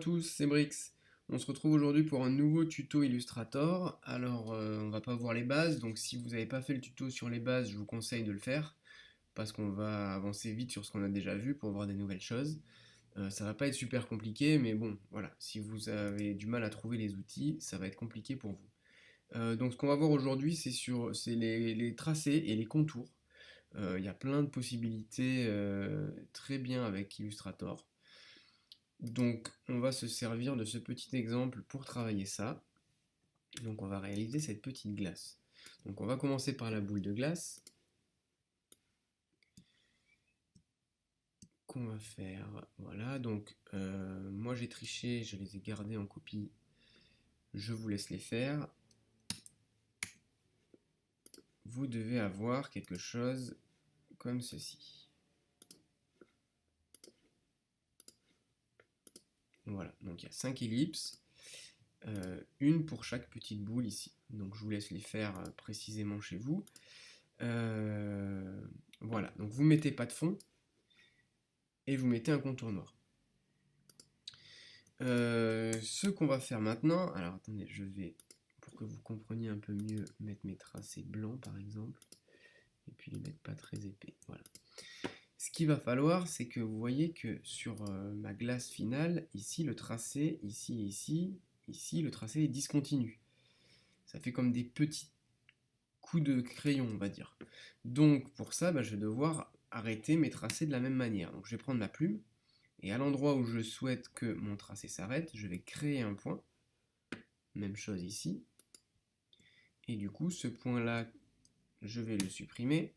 tous, c'est Brix. On se retrouve aujourd'hui pour un nouveau tuto Illustrator. Alors, on va pas voir les bases, donc si vous n'avez pas fait le tuto sur les bases, je vous conseille de le faire, parce qu'on va avancer vite sur ce qu'on a déjà vu pour voir des nouvelles choses. Ça va pas être super compliqué, mais bon, voilà, si vous avez du mal à trouver les outils, ça va être compliqué pour vous. Donc ce qu'on va voir aujourd'hui, c'est les tracés et les contours. Il y a plein de possibilités très bien avec Illustrator. Donc, on va se servir de ce petit exemple pour travailler ça. Donc, on va réaliser cette petite glace. Donc, on va commencer par la boule de glace qu'on va faire. Voilà, donc moi j'ai triché, je les ai gardés en copie. Je vous laisse les faire. Vous devez avoir quelque chose comme ceci. Voilà, donc il y a 5 ellipses. Une pour chaque petite boule ici. Donc je vous laisse les faire précisément chez vous. Voilà, donc vous mettez pas de fond et vous mettez un contour noir. Ce qu'on va faire maintenant, alors attendez, je vais, pour que vous compreniez un peu mieux, mettre mes tracés blancs par exemple, et puis les mettre pas très épais, voilà. Ce qu'il va falloir, c'est que vous voyez que sur ma glace finale, ici le tracé, ici le tracé est discontinu. Ça fait comme des petits coups de crayon, on va dire. Donc pour ça, je vais devoir arrêter mes tracés de la même manière. Donc je vais prendre ma plume, et à l'endroit où je souhaite que mon tracé s'arrête, je vais créer un point. Même chose ici. Et du coup, ce point-là, je vais le supprimer.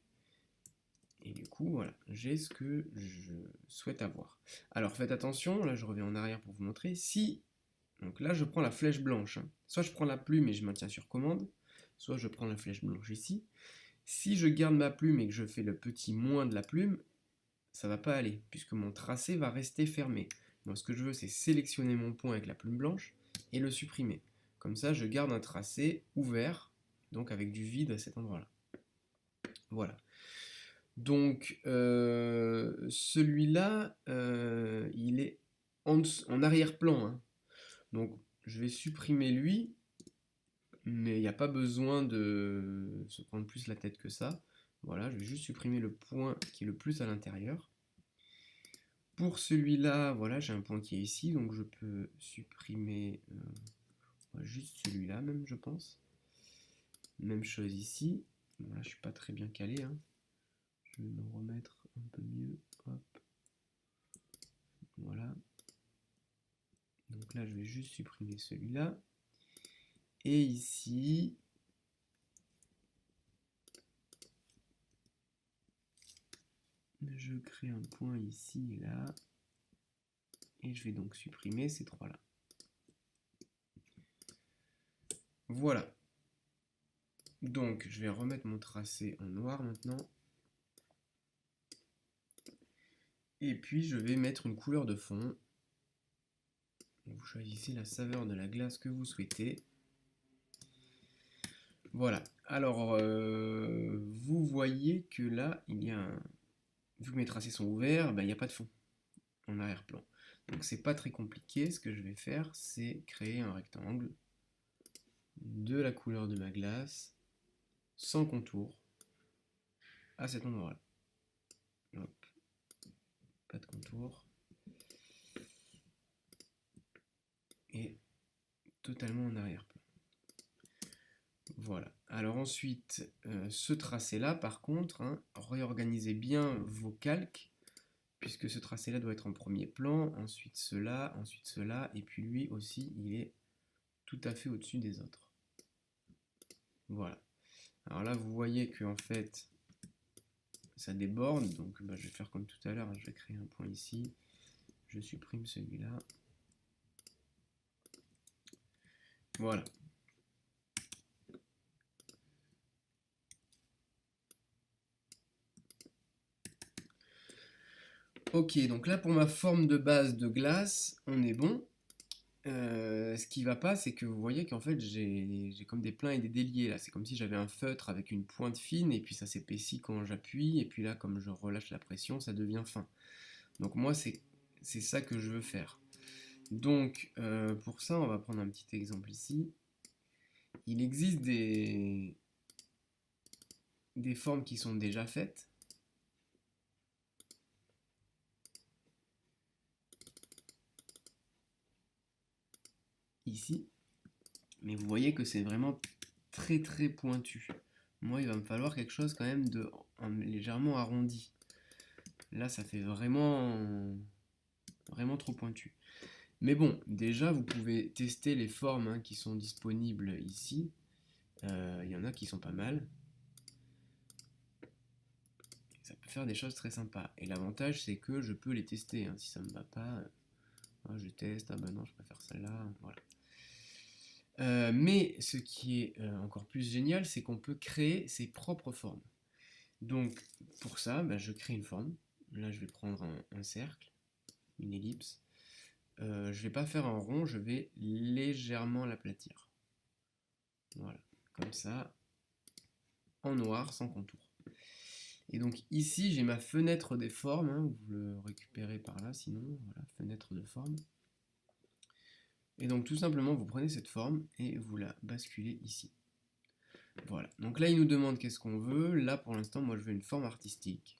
Et du coup, voilà, j'ai ce que je souhaite avoir. Alors faites attention, là je reviens en arrière pour vous montrer. Si, donc là je prends la flèche blanche. Soit je prends la plume et je maintiens sur commande, soit je prends la flèche blanche ici. Si je garde ma plume et que je fais le petit moins de la plume, ça va pas aller, puisque mon tracé va rester fermé. Donc ce que je veux, c'est sélectionner mon point avec la plume blanche et le supprimer. Comme ça, je garde un tracé ouvert, donc avec du vide à cet endroit-là. Voilà. Donc celui-là, il est en arrière-plan. Hein. Donc je vais supprimer lui, mais il n'y a pas besoin de se prendre plus la tête que ça. Voilà, je vais juste supprimer le point qui est le plus à l'intérieur. Pour celui-là, voilà, j'ai un point qui est ici, donc je peux supprimer juste celui-là même, je pense. Même chose ici. Voilà, je suis pas très bien calé. Hein. Je vais me remettre un peu mieux. Hop. Voilà. Donc là, je vais juste supprimer celui-là. Et ici, je crée un point ici et là. Et je vais donc supprimer ces trois-là. Voilà. Donc, je vais remettre mon tracé en noir maintenant. Et puis, je vais mettre une couleur de fond. Vous choisissez la saveur de la glace que vous souhaitez. Voilà. Alors, vous voyez que là, il y a un... Vu que mes tracés sont ouverts, il n'y a pas de fond en arrière-plan. Donc c'est pas très compliqué. Ce que je vais faire, c'est créer un rectangle de la couleur de ma glace, sans contour, à cet endroit-là. Hop. Pas de contour. Et totalement en arrière-plan. Voilà. Alors ensuite, ce tracé-là, par contre, hein, réorganisez bien vos calques, puisque ce tracé-là doit être en premier plan, ensuite cela, et puis lui aussi, il est tout à fait au-dessus des autres. Voilà. Alors là, vous voyez que en fait, ça déborde, donc je vais faire comme tout à l'heure, hein, je vais créer un point ici, je supprime celui-là. Voilà. Ok, donc là pour ma forme de base de glace, on est bon. Ce qui va pas, c'est que vous voyez qu'en fait j'ai comme des pleins et des déliés là. C'est comme si j'avais un feutre avec une pointe fine et puis ça s'épaissit quand j'appuie et puis là comme je relâche la pression, ça devient fin. Donc moi c'est ça que je veux faire. Donc, pour ça, on va prendre un petit exemple ici. Il existe des formes qui sont déjà faites. Ici. Mais vous voyez que c'est vraiment très très pointu. Moi, il va me falloir quelque chose quand même de légèrement arrondi. Là, ça fait vraiment trop pointu. Mais bon, déjà, vous pouvez tester les formes qui sont disponibles ici. Il y en a qui sont pas mal. Ça peut faire des choses très sympas. Et l'avantage, c'est que je peux les tester. Si ça me va pas, je teste. Ah bah non, je préfère celle-là. Voilà. Mais ce qui est encore plus génial, c'est qu'on peut créer ses propres formes. Donc, pour ça, je crée une forme. Là, je vais prendre un cercle, une ellipse. Je vais pas faire un rond, je vais légèrement l'aplatir. Voilà, comme ça, en noir, sans contour. Et donc ici, j'ai ma fenêtre des formes, vous le récupérez par là, sinon, voilà, fenêtre de forme. Et donc tout simplement, vous prenez cette forme et vous la basculez ici. Voilà, donc là, il nous demande qu'est-ce qu'on veut. Là, pour l'instant, moi, je veux une forme artistique.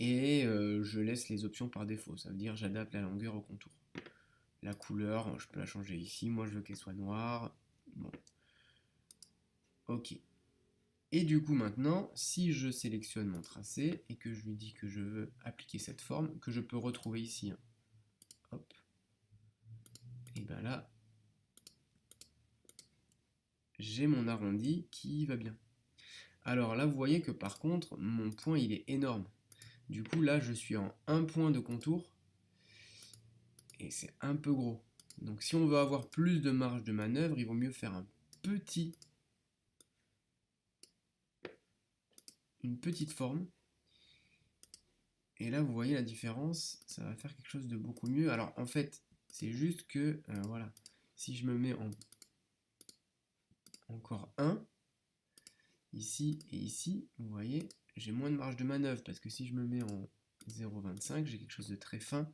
Et je laisse les options par défaut, ça veut dire j'adapte la longueur au contour. La couleur, je peux la changer ici, moi je veux qu'elle soit noire. Bon. Ok. Et du coup maintenant, si je sélectionne mon tracé et que je lui dis que je veux appliquer cette forme, que je peux retrouver ici, hop, et bien là, j'ai mon arrondi qui va bien. Alors là, vous voyez que par contre, mon point il est énorme. Du coup là, je suis en un point de contour et c'est un peu gros. Donc si on veut avoir plus de marge de manœuvre, il vaut mieux faire une petite forme. Et là, vous voyez la différence, ça va faire quelque chose de beaucoup mieux. Alors en fait, c'est juste que, voilà, si je me mets en encore un, ici et ici, vous voyez, j'ai moins de marge de manœuvre, parce que si je me mets en 0,25, j'ai quelque chose de très fin,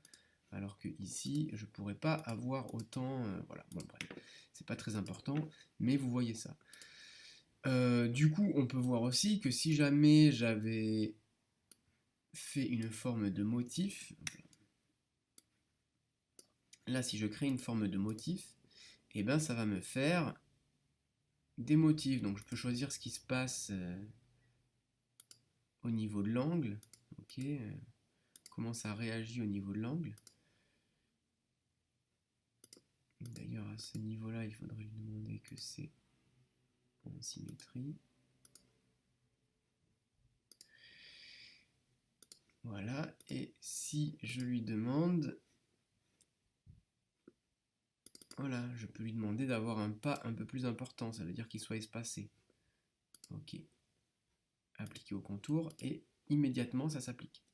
alors que ici, je pourrais pas avoir autant, voilà, bon bref, c'est pas très important, mais vous voyez ça. Du coup, on peut voir aussi que si jamais j'avais fait une forme de motif, là si je crée une forme de motif, et ben ça va me faire des motifs. Donc je peux choisir ce qui se passe au niveau de l'angle. Ok, comment ça réagit au niveau de l'angle. D'ailleurs à ce niveau-là, il faudrait lui demander que c'est en symétrie. Voilà, et si je lui demande, voilà, je peux lui demander d'avoir un pas un peu plus important, ça veut dire qu'il soit espacé. Ok, appliqué au contour, et immédiatement ça s'applique.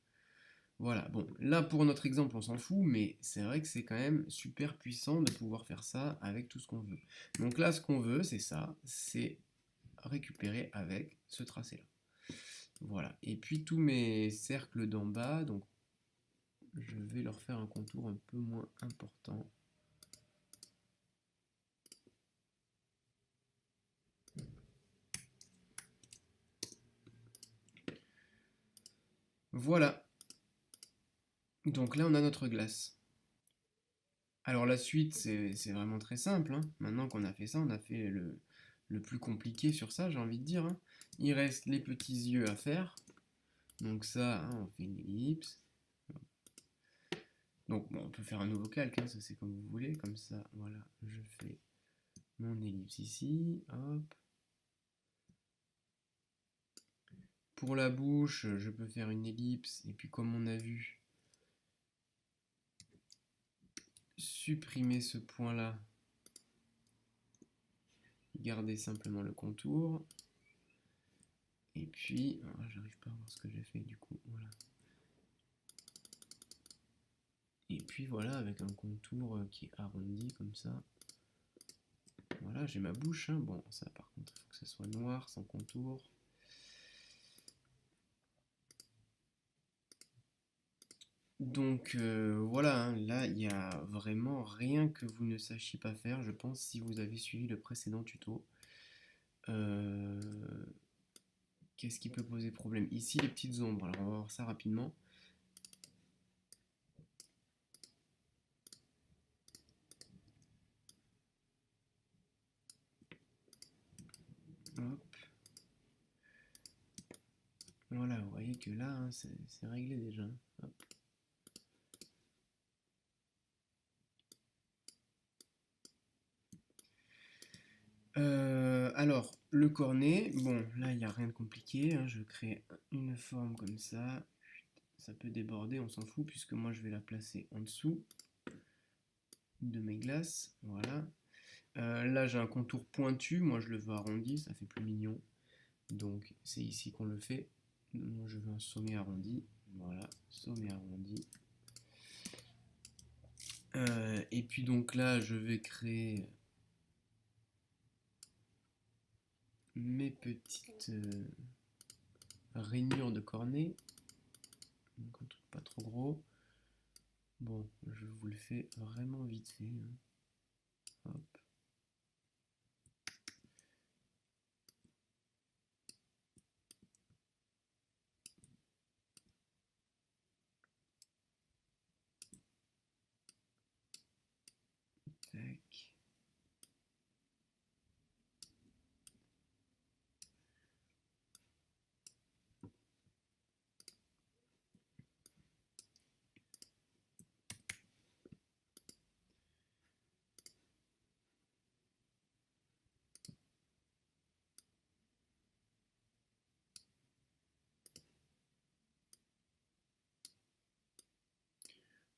Voilà, bon, là pour notre exemple on s'en fout, mais c'est vrai que c'est quand même super puissant de pouvoir faire ça avec tout ce qu'on veut. Donc là ce qu'on veut c'est ça, c'est récupérer avec ce tracé là. Voilà, et puis tous mes cercles d'en bas, donc je vais leur faire un contour un peu moins important. Voilà, donc là on a notre glace. Alors la suite c'est vraiment très simple, Maintenant qu'on a fait ça, on a fait le plus compliqué sur ça, j'ai envie de dire. Il reste les petits yeux à faire. Donc ça, on fait une ellipse. Donc bon, on peut faire un nouveau calque, ça c'est comme vous voulez. Comme ça, voilà, je fais mon ellipse ici. Hop. Pour la bouche, je peux faire une ellipse. Et puis comme on a vu, supprimer ce point-là. Garder simplement le contour. Et puis, j'arrive pas à voir ce que j'ai fait du coup. Voilà. Et puis voilà, avec un contour qui est arrondi comme ça. Voilà, j'ai ma bouche. Bon, ça par contre, il faut que ça soit noir, sans contour. Donc voilà, hein, là il n'y a vraiment rien que vous ne sachiez pas faire, je pense, si vous avez suivi le précédent tuto. Euh, Qu'est-ce qui peut poser problème? Ici les petites ombres, alors on va voir ça rapidement. Hop. Voilà, vous voyez que là, hein, c'est réglé déjà. Hop. Alors, le cornet, bon, là, il n'y a rien de compliqué, hein, je crée une forme comme ça peut déborder, on s'en fout, puisque moi, je vais la placer en dessous de mes glaces, voilà. Là, j'ai un contour pointu, moi, je le veux arrondi, ça fait plus mignon, donc c'est ici qu'on le fait. Moi, je veux un sommet arrondi, voilà, sommet arrondi. Et puis donc là, je vais créer mes petites rainures de cornet. Donc un truc pas trop gros. Bon, je vous le fais vraiment vite fait, hein. Hop. Tac.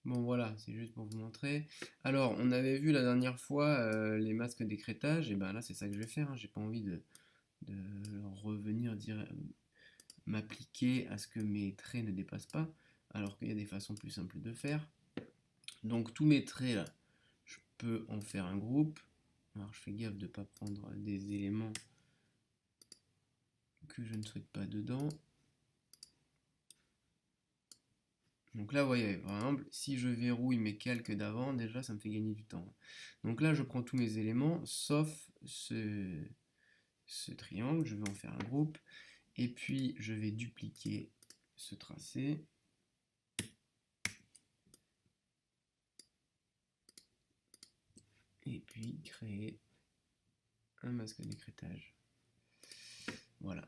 Bon voilà, c'est juste pour vous montrer. Alors, on avait vu la dernière fois les masques d'écrêtage, et ben là c'est ça que je vais faire, hein. J'ai pas envie de revenir dire m'appliquer à ce que mes traits ne dépassent pas, alors qu'il y a des façons plus simples de faire. Donc tous mes traits là, je peux en faire un groupe. Alors je fais gaffe de ne pas prendre des éléments que je ne souhaite pas dedans. Donc là, vous voyez, par exemple, si je verrouille mes calques d'avant, déjà, ça me fait gagner du temps. Donc là, je prends tous mes éléments, sauf ce triangle, je vais en faire un groupe, et puis je vais dupliquer ce tracé. Et puis créer un masque d'écrêtage. Voilà.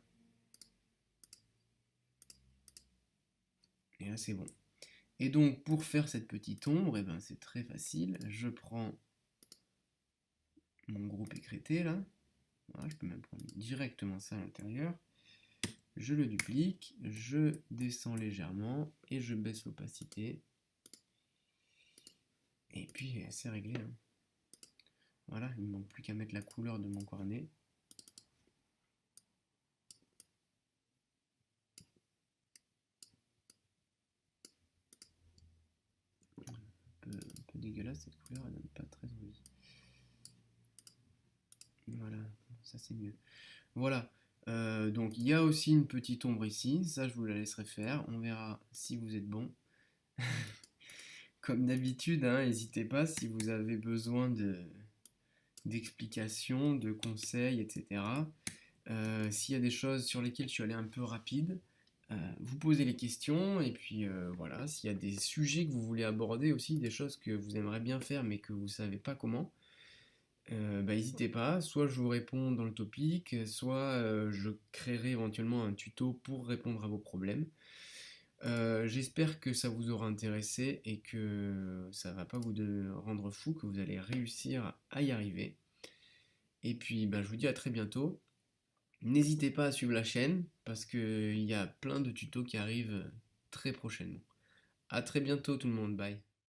Et là, c'est bon. Et donc, pour faire cette petite ombre, eh ben, c'est très facile. Je prends mon groupe écrêté, là. Voilà, je peux même prendre directement ça à l'intérieur. Je le duplique, je descends légèrement et je baisse l'opacité. Et puis, c'est réglé, hein. Voilà, il ne manque plus qu'à mettre la couleur de mon cornet. Un peu dégueulasse cette couleur, elle donne pas très envie. Voilà, ça c'est mieux. Voilà, donc il y a aussi une petite ombre ici, ça je vous la laisserai faire, on verra si vous êtes bon. Comme d'habitude, hein, n'hésitez pas si vous avez besoin d'explications, de conseils, etc. S'il y a des choses sur lesquelles je suis allé un peu rapide, vous posez les questions et puis voilà, s'il y a des sujets que vous voulez aborder aussi, des choses que vous aimeriez bien faire mais que vous ne savez pas comment, n'hésitez pas, soit je vous réponds dans le topic, soit je créerai éventuellement un tuto pour répondre à vos problèmes. J'espère que ça vous aura intéressé et que ça va pas vous rendre fou, que vous allez réussir à y arriver. Et puis je vous dis à très bientôt. N'hésitez pas à suivre la chaîne parce qu'il y a plein de tutos qui arrivent très prochainement. A très bientôt tout le monde, bye.